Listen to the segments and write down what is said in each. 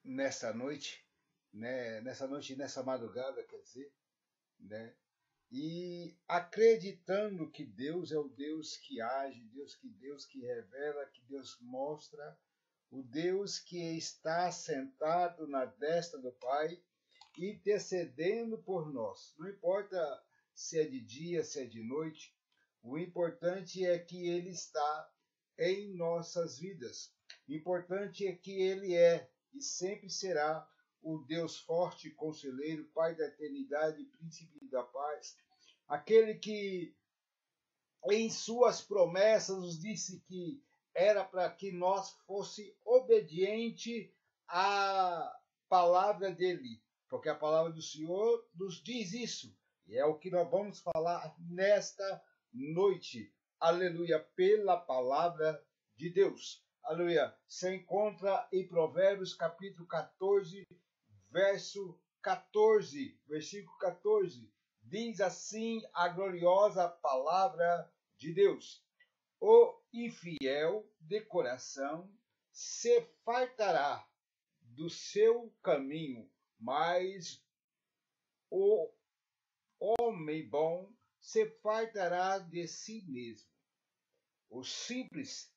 nessa noite, né? Nessa noite, nessa madrugada, quer dizer, né? E acreditando que Deus é o Deus que age, Deus que revela, que Deus mostra, o Deus que está sentado na destra do Pai, intercedendo por nós. Não importa se é de dia, se é de noite, o importante é que Ele está em nossas vidas. O importante é que Ele é e sempre será o Deus forte, conselheiro, Pai da eternidade, príncipe da paz, aquele que em suas promessas nos disse que era para que nós fosse obediente à palavra dele, porque a palavra do Senhor nos diz isso. E é o que nós vamos falar nesta noite. Aleluia, pela palavra de Deus. Aleluia. Se encontra em Provérbios capítulo 14, verso 14, versículo 14. Diz assim a gloriosa palavra de Deus: o infiel de coração se fartará do seu caminho, mas o homem bom se fartará de si mesmo. O simples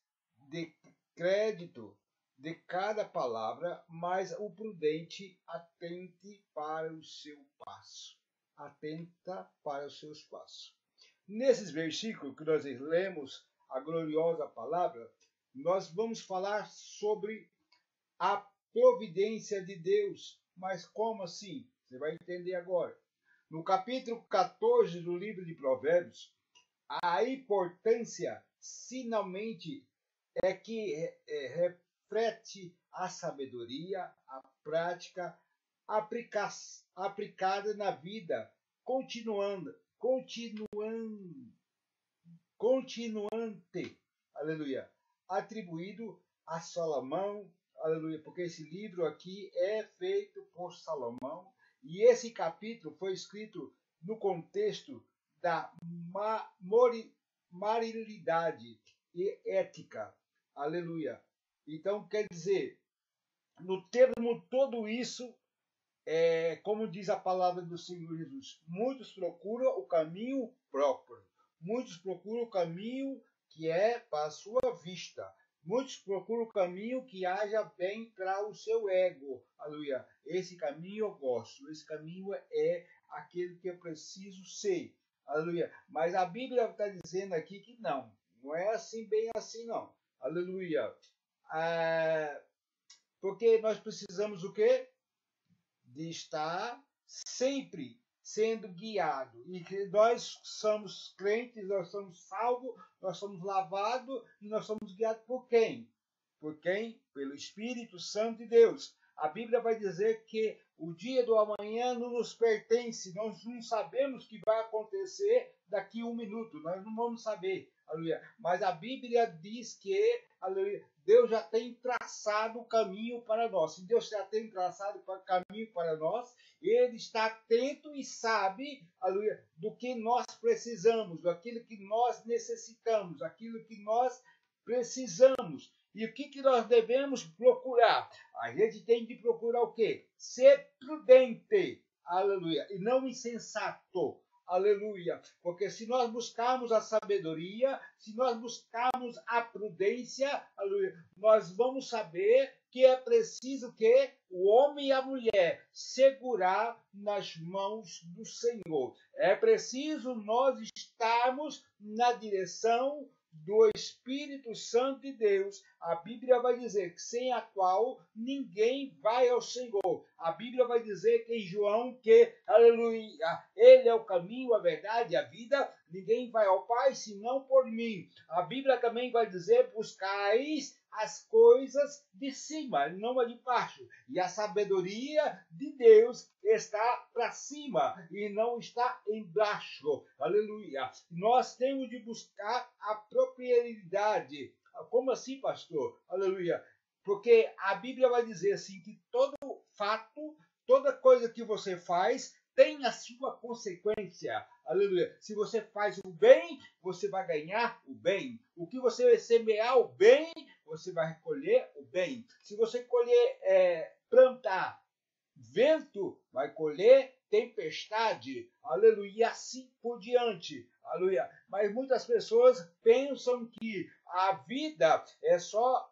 de crédito de cada palavra, mas o prudente atente para o seu passo. Atenta para os seus passos. Nesses versículos que nós lemos, a gloriosa palavra, nós vamos falar sobre a providência de Deus. Mas como assim? Você vai entender agora. No capítulo 14 do livro de Provérbios, a importância, finalmente, é que reflete a sabedoria, a prática aplicada na vida, continuante, aleluia, atribuído a Salomão, aleluia, porque esse livro aqui é feito por Salomão e esse capítulo foi escrito no contexto da moralidade e ética, aleluia. Então, quer dizer, no termo todo isso, como diz a palavra do Senhor Jesus, muitos procuram o caminho próprio, muitos procuram o caminho que é para a sua vista, muitos procuram o caminho que haja bem para o seu ego, aleluia. Esse caminho eu gosto, esse caminho é aquele que eu preciso ser, aleluia. Mas a Bíblia está dizendo aqui que não é assim, bem assim não, aleluia. Porque nós precisamos o quê? De estar sempre sendo guiado. E que nós somos crentes, nós somos salvos, nós somos lavados e nós somos guiados por quem? Por quem? Pelo Espírito Santo de Deus. A Bíblia vai dizer que o dia do amanhã não nos pertence, nós não sabemos o que vai acontecer daqui a um minuto, nós não vamos saber, aleluia. Mas a Bíblia diz que, aleluia, Deus já tem traçado o caminho para nós. Se Deus já tem traçado o caminho para nós, Ele está atento e sabe, aleluia, do que nós precisamos, daquilo que nós necessitamos, aquilo que nós precisamos. E o que nós devemos procurar? A gente tem de procurar o quê? Ser prudente, aleluia, e não insensato, aleluia. Porque se nós buscarmos a sabedoria, se nós buscarmos a prudência, aleluia, nós vamos saber que é preciso que o homem e a mulher segurar nas mãos do Senhor. É preciso nós estarmos na direção do Espírito Santo de Deus. A Bíblia vai dizer que sem a qual ninguém vai ao Senhor. A Bíblia vai dizer que em João que, aleluia, Ele é o caminho, a verdade e a vida. Ninguém vai ao Pai senão por mim. A Bíblia também vai dizer: buscais as coisas de cima, não a de baixo. E a sabedoria de Deus está para cima e não está embaixo. Aleluia. Nós temos de buscar a propriedade. Como assim, pastor? Aleluia. Porque a Bíblia vai dizer assim que todo fato, toda coisa que você faz tem a sua consequência. Aleluia. Se você faz o bem, você vai ganhar o bem. O que você semear o bem, você vai recolher o bem. Se você vento, vai colher tempestade, aleluia, e assim por diante, aleluia. Mas muitas pessoas pensam que a vida é só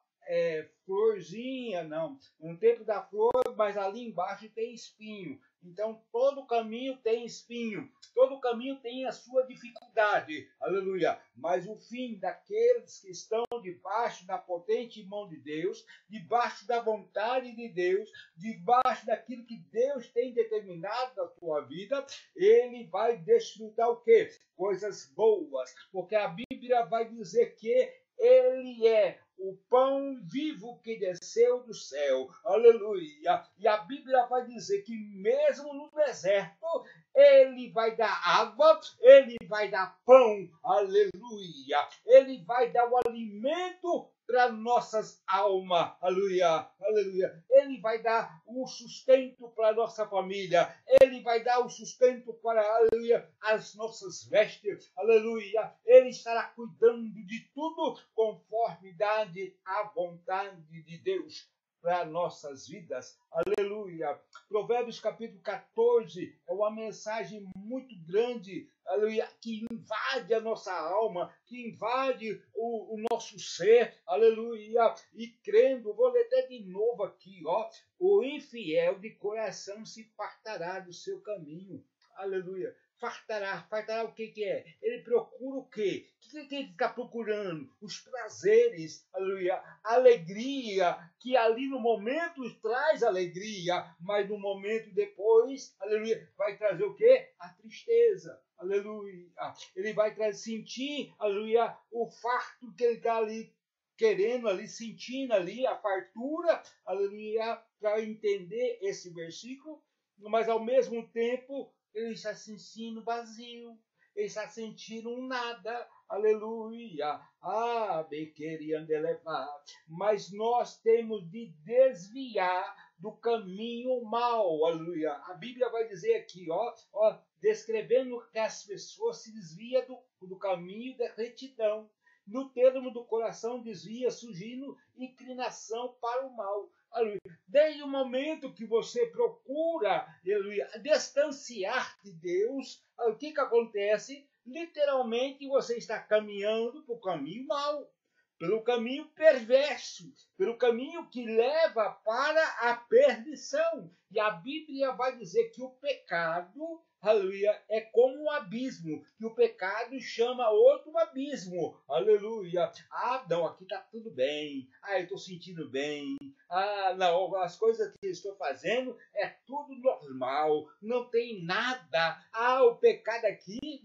florzinha, não. No tempo da flor, mas ali embaixo tem espinho. Então, todo caminho tem espinho, todo caminho tem a sua dificuldade, aleluia. Mas o fim daqueles que estão debaixo da potente mão de Deus, debaixo da vontade de Deus, debaixo daquilo que Deus tem determinado na sua vida, ele vai desfrutar o quê? Coisas boas, porque a Bíblia vai dizer que ele é o pão vivo que desceu do céu, aleluia. E a Bíblia vai dizer que mesmo no deserto, ele vai dar água, ele vai dar pão, aleluia. Ele vai dar o alimento para nossas almas, aleluia, aleluia. Ele vai dar o sustento para nossa família, ele vai dar o sustento para, aleluia, as nossas vestes, aleluia. Ele estará cuidando de tudo conformidade à vontade de Deus para nossas vidas, aleluia. Provérbios capítulo 14 é uma mensagem muito grande, aleluia, que invade a nossa alma, que invade o nosso ser, aleluia. E crendo, vou ler até de novo aqui, ó, o infiel de coração se fartará do seu caminho, aleluia. Fartará o que é? Ele procura o quê? O que ele está procurando? Os prazeres, aleluia, a alegria, que ali no momento traz alegria, mas no momento depois, aleluia, vai trazer o quê? A tristeza, aleluia. Ele vai sentir, aleluia, o farto que ele está ali querendo ali, sentindo ali a fartura, aleluia, para entender esse versículo, mas ao mesmo tempo ele está se sentindo vazio, ele está sentindo um nada, aleluia. Mas nós temos de desviar do caminho mau, aleluia. A Bíblia vai dizer aqui, ó, descrevendo que as pessoas se desviam do caminho da retidão. No termo do coração desvia, surgindo inclinação para o mal. Aleluia. Desde o momento que você procura, aleluia, distanciar de Deus, o que acontece? Literalmente você está caminhando para o caminho mau, pelo caminho perverso, pelo caminho que leva para a perdição. E a Bíblia vai dizer que o pecado, aleluia, é como um abismo, que o pecado chama outro abismo, aleluia. Não, aqui está tudo bem, eu estou sentindo bem, não, as coisas que eu estou fazendo é tudo normal, não tem nada, o pecado aqui,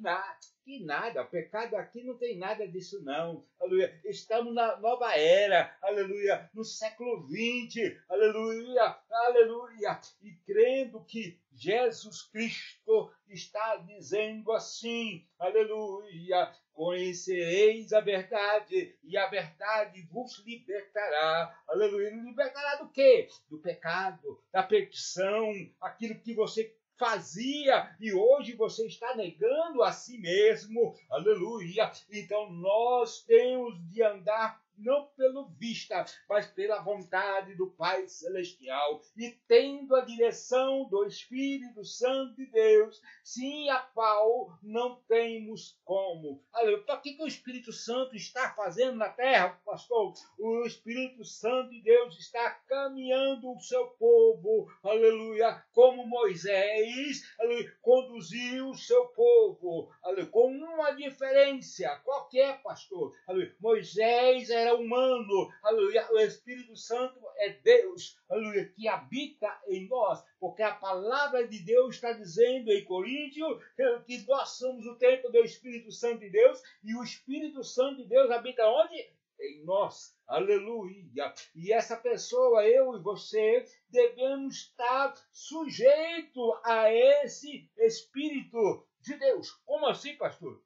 nada, o pecado aqui não tem nada disso não, aleluia. Estamos na nova era, aleluia, no século 20, aleluia, aleluia, e crendo que Jesus Cristo está dizendo assim, aleluia, conhecereis a verdade e a verdade vos libertará, aleluia. Libertará do quê? Do pecado, da perdição, aquilo que você fazia e hoje você está negando a si mesmo, aleluia. Então nós temos de andar não pelo vista, mas pela vontade do Pai Celestial, e tendo a direção do Espírito Santo de Deus, sem a qual não temos como. Aleluia. Então, o que o Espírito Santo está fazendo na terra, pastor? O Espírito Santo de Deus está caminhando o seu povo, aleluia, como Moisés, aleluia, conduziu o seu povo, aleluia, com uma diferença. Qual que é, pastor? Aleluia. Moisés era humano, aleluia. O Espírito Santo é Deus, aleluia, que habita em nós, porque a palavra de Deus está dizendo em Coríntios que nós somos o templo do Espírito Santo de Deus, e o Espírito Santo de Deus habita onde? Em nós, aleluia. E essa pessoa, eu e você, devemos estar sujeito a esse Espírito de Deus. Como assim, pastor?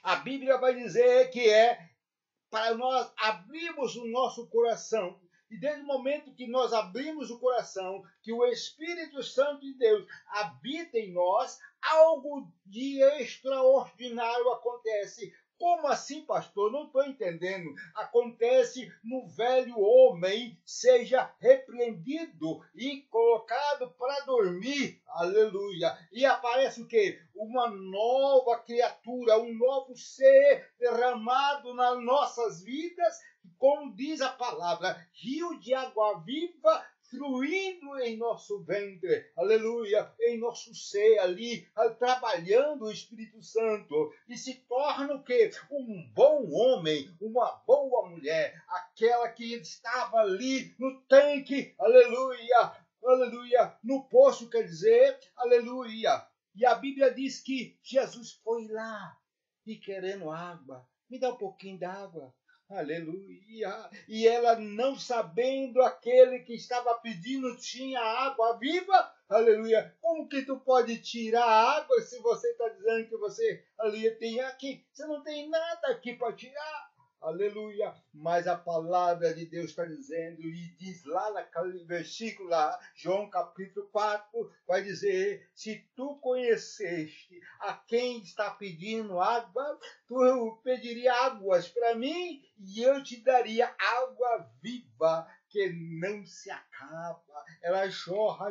A Bíblia vai dizer que é para nós abrirmos o nosso coração. E desde o momento que nós abrimos o coração, que o Espírito Santo de Deus habita em nós, algo de extraordinário acontece. Como assim, pastor? Não estou entendendo. Acontece no velho homem seja repreendido e colocado para dormir. Aleluia. E aparece o quê? Uma nova criatura, um novo ser derramado nas nossas vidas, como diz a palavra, rio de água viva fluindo em nosso ventre, aleluia, em nosso ser ali, trabalhando o Espírito Santo, e se torna o quê? Um bom homem, uma boa mulher, aquela que estava ali no tanque, aleluia, aleluia, no poço, quer dizer, aleluia. E a Bíblia diz que Jesus foi lá e querendo água, me dá um pouquinho d'água. Aleluia! E ela, não sabendo aquele que estava pedindo tinha água viva, aleluia! Como que tu pode tirar a água se você está dizendo que você ali tem aqui? Você não tem nada aqui para tirar. Aleluia! Mas a palavra de Deus está dizendo, e diz lá naquele versículo, lá, João capítulo 4, vai dizer, se tu conheceste a quem está pedindo água, tu pediria águas para mim e eu te daria água viva que não se acaba. Ela jorra,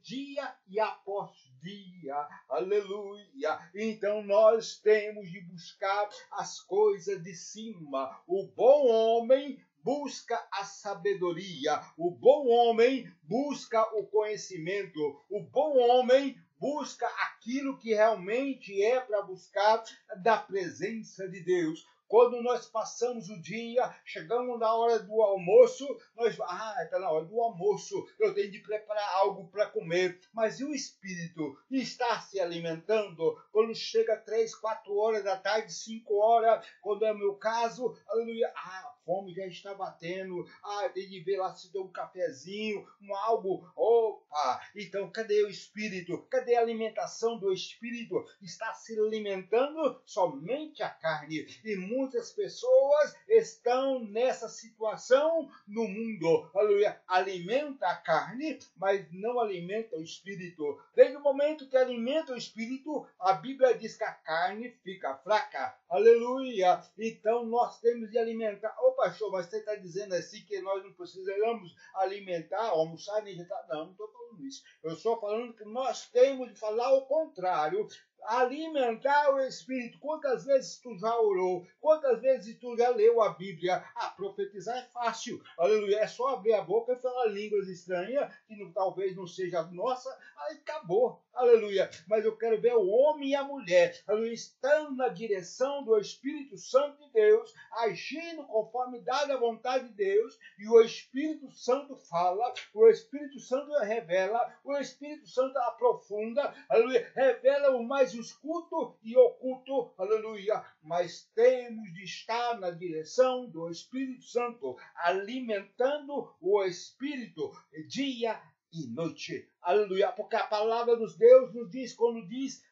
dia e após dia, aleluia. Então nós temos de buscar as coisas de cima. O bom homem busca a sabedoria, o bom homem busca o conhecimento, o bom homem busca aquilo que realmente é para buscar da presença de Deus. Quando nós passamos o dia, chegamos na hora do almoço, nós está na hora do almoço, eu tenho de preparar algo para comer. Mas e o espírito está se alimentando? Quando chega 3, 4 horas da tarde, 5 horas, quando é o meu caso, aleluia, a fome já está batendo, tem de ver lá se deu um cafezinho, algo, opa, então cadê o espírito? Cadê a alimentação do espírito? Está se alimentando somente a carne, e muitas pessoas estão nessa situação no mundo, aleluia, alimenta a carne, mas não alimenta o espírito. Desde o momento que alimenta o espírito, a Bíblia diz que a carne fica fraca, aleluia. Então nós temos de alimentar. Ô pastor, mas você está dizendo assim que nós não precisamos alimentar, almoçar, nem jantar? Não estou falando isso. Eu estou falando que nós temos de falar o contrário. Alimentar o Espírito. Quantas vezes tu já orou? Quantas vezes tu já leu a Bíblia? Profetizar é fácil. Aleluia. É só abrir a boca e falar línguas estranhas, que talvez não seja nossa, aí acabou. Aleluia. Mas eu quero ver o homem e a mulher, aleluia, estando na direção do Espírito Santo de Deus, agindo conforme dada a vontade de Deus, e o Espírito Santo fala, o Espírito Santo revela, o Espírito Santo aprofunda, aleluia, revela o mais escuto e oculto, aleluia. Mas temos de estar na direção do Espírito Santo, alimentando o Espírito dia e noite, aleluia, porque a palavra dos Deus nos diz, quando diz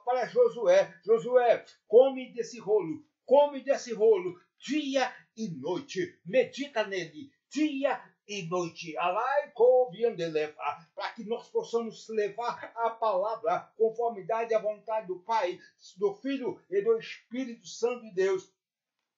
para Josué, come desse rolo, dia e noite, medita nele, dia e noite, para que nós possamos levar a palavra conformidade à vontade do Pai, do Filho e do Espírito Santo de Deus.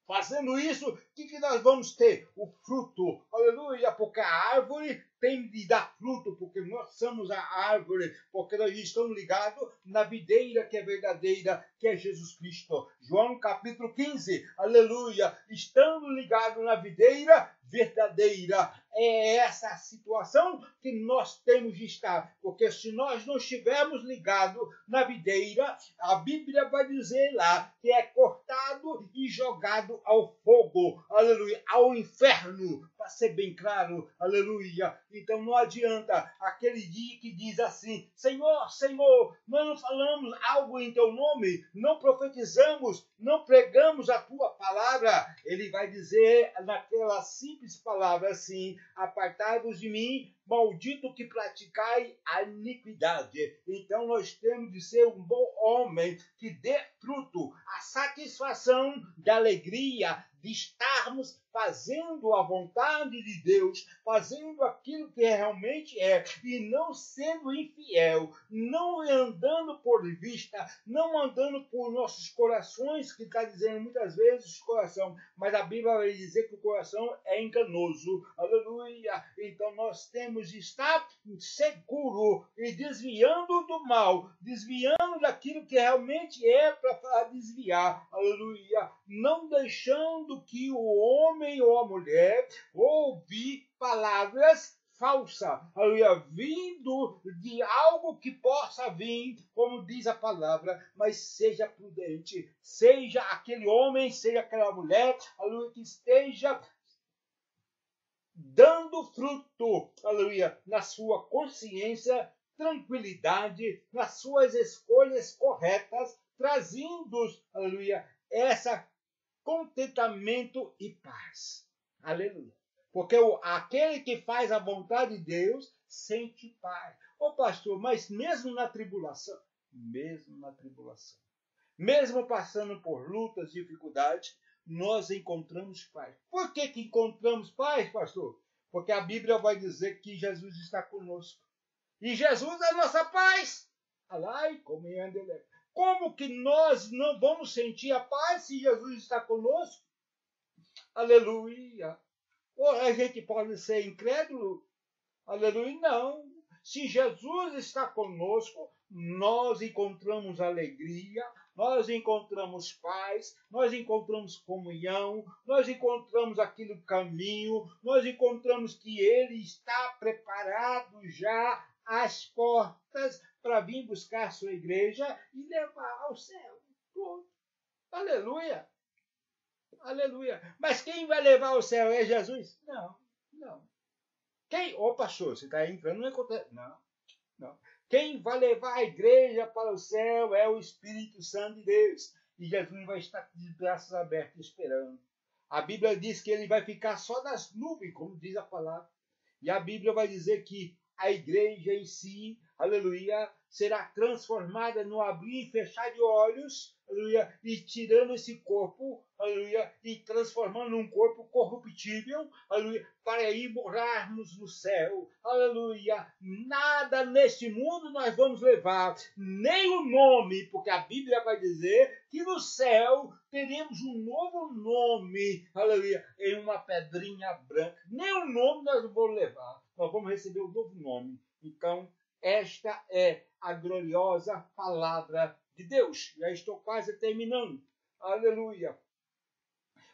Fazendo isso, o que nós vamos ter? O fruto, aleluia, porque a árvore tem de dar fruto, porque nós somos a árvore, porque nós estamos ligados na videira que é verdadeira, que é Jesus Cristo. João capítulo 15, aleluia, estando ligados na videira verdadeira. É essa a situação que nós temos de estar, porque se nós não estivermos ligados na videira, a Bíblia vai dizer lá que é cortado e jogado ao fogo, aleluia, ao inferno, para ser bem claro, aleluia. Então não adianta aquele dia que diz assim, Senhor, Senhor, nós não falamos algo em teu nome, não profetizamos, não pregamos a tua palavra. Ele vai dizer naquela simples palavra assim, apartai-vos de mim, maldito que praticai a iniquidade. Então nós temos de ser um bom homem que dê fruto, a satisfação da alegria de estarmos fazendo a vontade de Deus, fazendo aquilo que realmente é, e não sendo infiel, não andando por vista, não andando por nossos corações isso que está dizendo muitas vezes o coração, mas a Bíblia vai dizer que o coração é enganoso. Aleluia! Então nós temos de estar seguro e desviando do mal, desviando daquilo que realmente é para desviar. Aleluia! Não deixando que o homem ou a mulher ouvir palavras falsa, aleluia, vindo de algo que possa vir, como diz a palavra, mas seja prudente, seja aquele homem, seja aquela mulher, aleluia, que esteja dando fruto, aleluia, na sua consciência, tranquilidade, nas suas escolhas corretas, trazendo, aleluia, essa contentamento e paz. Aleluia. Porque aquele que faz a vontade de Deus sente paz. Ô pastor, mas mesmo na tribulação, mesmo passando por lutas, dificuldades, nós encontramos paz. Por que encontramos paz, pastor? Porque a Bíblia vai dizer que Jesus está conosco. E Jesus é a nossa paz. Alai, como Como que nós não vamos sentir a paz se Jesus está conosco? Aleluia. Ou a gente pode ser incrédulo? Aleluia, não. Se Jesus está conosco, nós encontramos alegria, nós encontramos paz, nós encontramos comunhão, nós encontramos aquele caminho, nós encontramos que Ele está preparado já às portas para vir buscar a sua igreja e levar ao céu. Pronto. Aleluia. Aleluia. Mas quem vai levar ao céu é Jesus? Não, não. Quem? Ô pastor, você está entrando no acontece. Não, não. Quem vai levar a igreja para o céu é o Espírito Santo de Deus. E Jesus vai estar de braços abertos esperando. A Bíblia diz que ele vai ficar só nas nuvens, como diz a palavra. E a Bíblia vai dizer que a igreja em si, aleluia, será transformada no abrir e fechar de olhos, aleluia, e tirando esse corpo, aleluia, e transformando num corpo corruptível, aleluia, para ir morarmos no céu, aleluia. Nada neste mundo nós vamos levar, nem o nome, porque a Bíblia vai dizer que no céu teremos um novo nome, aleluia, em uma pedrinha branca. Nem o nome nós não vamos levar, nós vamos receber um novo nome. Então, esta é a gloriosa palavra de Deus. Já estou quase terminando. Aleluia.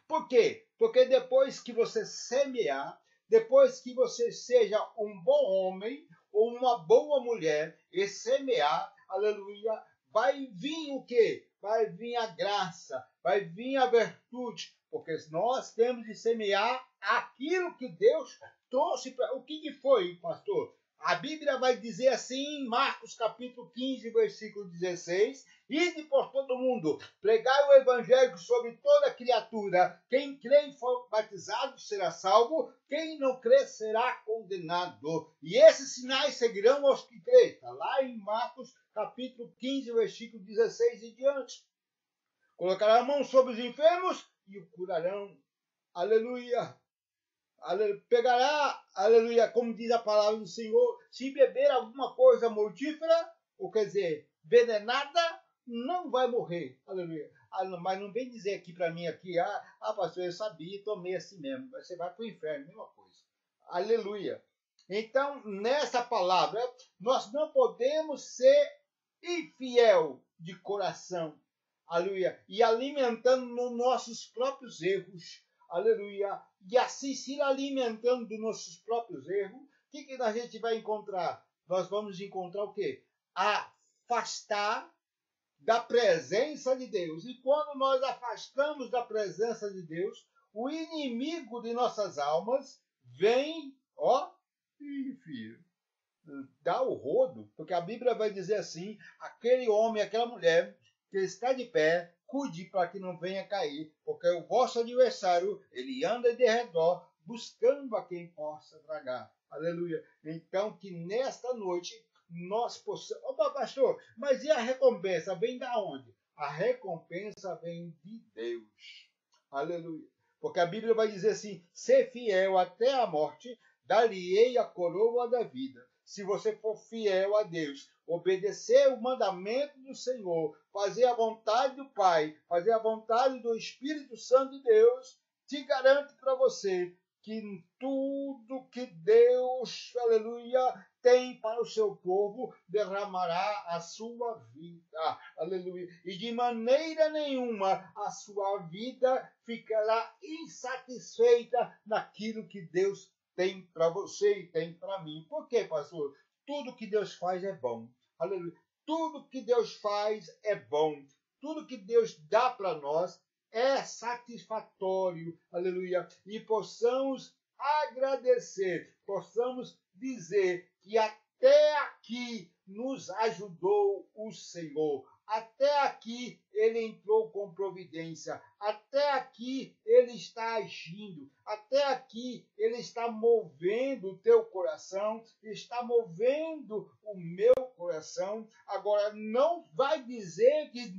Por quê? Porque depois que você semear, depois que você seja um bom homem ou uma boa mulher e semear, aleluia, vai vir o quê? Vai vir a graça, vai vir a virtude, porque nós temos de semear aquilo que Deus trouxe para... O que foi, pastor? A Bíblia vai dizer assim em Marcos capítulo 15, versículo 16, ide por todo mundo, pregai o evangelho sobre toda criatura, quem crê e for batizado será salvo, quem não crê será condenado. E esses sinais seguirão aos que crêem. Está lá em Marcos capítulo 15, versículo 16 e diante. Colocará a mão sobre os enfermos e o curarão. Aleluia. Pegará, aleluia, como diz a palavra do Senhor, se beber alguma coisa mortífera, ou quer dizer, venenada, não vai morrer, aleluia. Mas não vem dizer aqui para mim, pastor, eu sabia, tomei assim mesmo, você vai para o inferno, mesma coisa, aleluia. Então, nessa palavra, nós não podemos ser infiel de coração, aleluia, e alimentando nos nossos próprios erros, aleluia, e assim se alimentando dos nossos próprios erros, o que a gente vai encontrar? Nós vamos encontrar o quê? Afastar da presença de Deus. E quando nós afastamos da presença de Deus, o inimigo de nossas almas vem, filho, dá o rodo, porque a Bíblia vai dizer assim, aquele homem, aquela mulher que está de pé, cuide para que não venha cair, porque o vosso adversário, ele anda de redor, buscando a quem possa tragar. Aleluia. Então, que nesta noite nós possamos... Opa, pastor, mas e a recompensa? Vem da onde? A recompensa vem de Deus. Aleluia. Porque a Bíblia vai dizer assim, ser fiel até a morte, dar-lhe-ei a coroa da vida. Se você for fiel a Deus, obedecer o mandamento do Senhor, fazer a vontade do Pai, fazer a vontade do Espírito Santo de Deus, te garanto para você que tudo que Deus, aleluia, tem para o seu povo, derramará a sua vida, aleluia. E de maneira nenhuma a sua vida ficará insatisfeita naquilo que Deus tem para você e tem para mim. Por quê, pastor? Tudo que Deus faz é bom, aleluia. Tudo que Deus faz é bom. Tudo que Deus dá para nós é satisfatório, aleluia. E possamos agradecer, possamos dizer que até aqui nos ajudou o Senhor. Até aqui ele entrou com providência. Até aqui ele está agindo. Até aqui ele está movendo o teu coração, está movendo o meu coração. Agora, não vai dizer que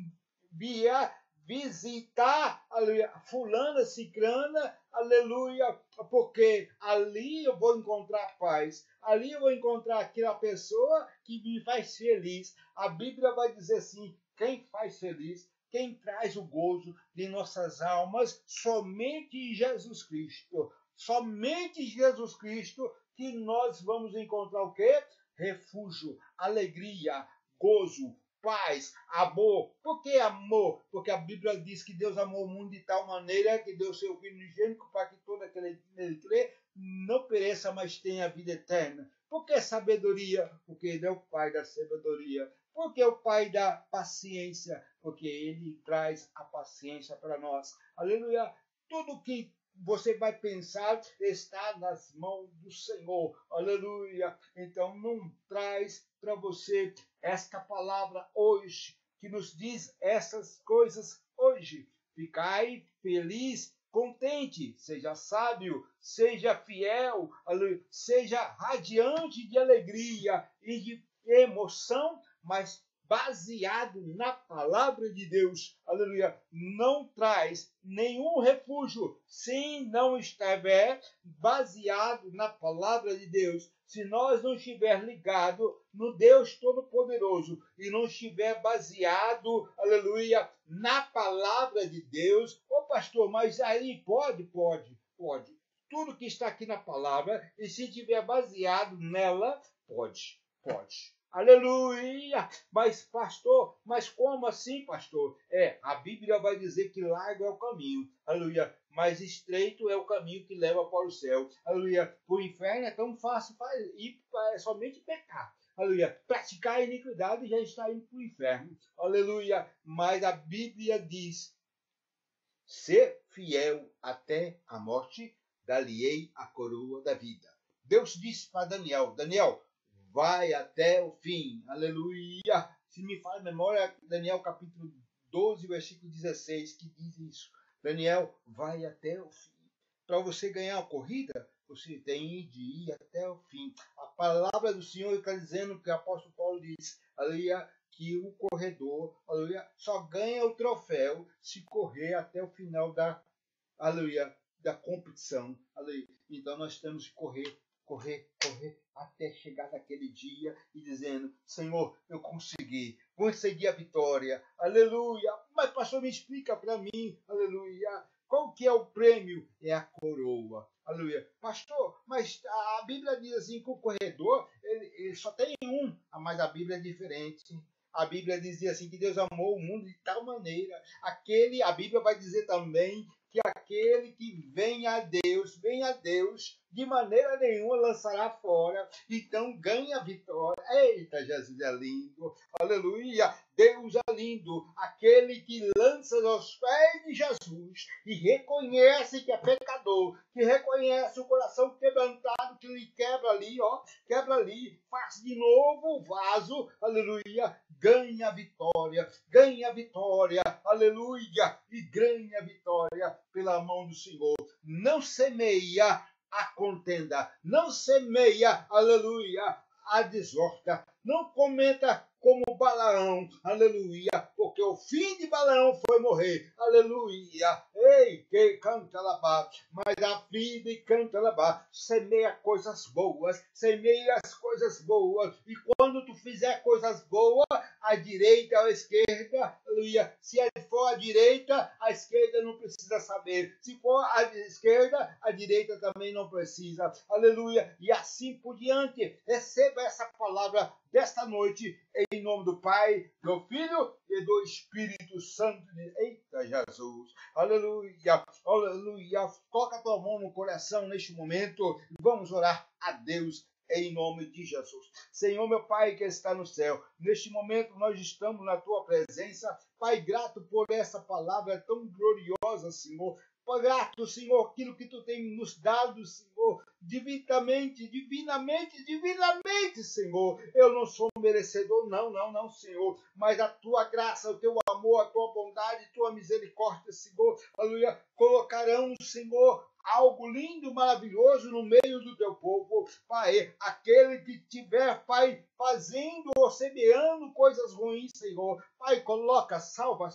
via visitar, aleluia, fulana, cicrana, aleluia, porque ali eu vou encontrar paz, ali eu vou encontrar aquela pessoa que me faz feliz. A Bíblia vai dizer assim, quem faz feliz, quem traz o gozo de nossas almas, somente Jesus Cristo. Somente Jesus Cristo que nós vamos encontrar o quê? Refúgio, alegria, gozo, paz, amor. Por que amor? Porque a Bíblia diz que Deus amou o mundo de tal maneira que deu seu Filho unigênito para que todo aquele que nele crê não pereça, mas tenha a vida eterna. Por que sabedoria? Porque ele é o Pai da sabedoria. Por que o Pai da paciência? Porque ele traz a paciência para nós. Aleluia! Tudo que você vai pensar está nas mãos do Senhor. Aleluia! Então não traz para você esta palavra hoje, que nos diz essas coisas hoje. Ficai feliz, contente, seja sábio, seja fiel, seja radiante de alegria e de emoção, mas baseado na palavra de Deus, aleluia, não traz nenhum refúgio se não estiver baseado na palavra de Deus. Se nós não estiver ligado no Deus Todo-Poderoso e não estiver baseado, aleluia, na palavra de Deus, ô pastor, mas aí pode. Tudo que está aqui na palavra, e se estiver baseado nela, pode. Aleluia! Mas, pastor, mas como assim, pastor? A Bíblia vai dizer que largo é o caminho, aleluia, mas estreito é o caminho que leva para o céu, aleluia. O inferno é tão fácil ir somente pecar, aleluia. Praticar a iniquidade já está indo para o inferno, aleluia. Mas a Bíblia diz, ser fiel até a morte, dar-lhe-ei a coroa da vida. Deus disse para Daniel, vai até o fim, aleluia. Se me fala a memória, Daniel capítulo 12, versículo 16, que diz isso. Daniel, vai até o fim. Para você ganhar a corrida, você tem de ir até o fim. A palavra do Senhor está dizendo que o apóstolo Paulo diz, aleluia, que o corredor, aleluia, só ganha o troféu se correr até o final da, aleluia, da competição. Aleluia. Então nós temos que correr até chegar naquele dia e dizendo, Senhor, eu consegui a vitória, aleluia. Mas pastor, me explica para mim, aleluia, qual que é o prêmio? É a coroa, aleluia. Pastor, mas a Bíblia diz assim que o corredor, ele só tem um, mas a Bíblia é diferente. A Bíblia dizia assim que Deus amou o mundo de tal maneira, a Bíblia vai dizer também que aquele que vem a Deus, de maneira nenhuma lançará fora. Então ganha a vitória. Eita, Jesus é lindo. Aleluia. Deus é lindo. Aquele que lança aos pés de Jesus e reconhece que é pecador, que reconhece o coração quebrantado, que ele quebra ali, faz de novo o vaso. Aleluia. Ganha a vitória, aleluia, e ganha a vitória pela mão do Senhor. Não semeia a contenda, não semeia, aleluia, a desordem, não cometa como Balaão, aleluia, porque o fim de Balaão foi morrer, aleluia. Ei, que canta lá, mas a vida e canta lá, semeia coisas boas, semeia as coisas boas, e quando tu fizer coisas boas, à direita ou à esquerda, aleluia, se for à direita, a esquerda não precisa saber, se for à esquerda, a direita também não precisa, aleluia, e assim por diante. Receba essa palavra desta noite, em nome do Pai, do Filho e do Espírito Santo. Eita Jesus, aleluia, aleluia. Coloca a tua mão no coração neste momento e vamos orar a Deus em nome de Jesus. Senhor, meu Pai que está no céu, neste momento nós estamos na tua presença, Pai, grato por essa palavra tão gloriosa, Senhor. Grato, Senhor, aquilo que tu tem nos dado, Senhor, divinamente, Senhor. Eu não sou merecedor, não, Senhor, mas a tua graça, o teu amor, a tua bondade, a tua misericórdia, Senhor, aleluia, colocarão, Senhor, algo lindo, maravilhoso no meio do teu povo, Pai. Aquele que tiver, Pai, fazendo ou semeando coisas ruins, Senhor, Pai, coloca, salva,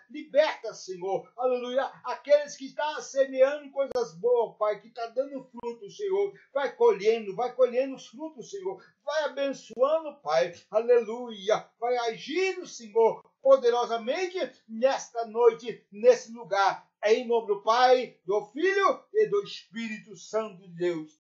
liberta, Senhor, aleluia. Aqueles que estão semeando coisas boas, Pai, que está dando fruto, Senhor, vai colhendo os frutos, Senhor, vai abençoando, Pai, aleluia, vai agindo, Senhor, poderosamente nesta noite, nesse lugar, em nome do Pai, do Filho e do Espírito Santo de Deus.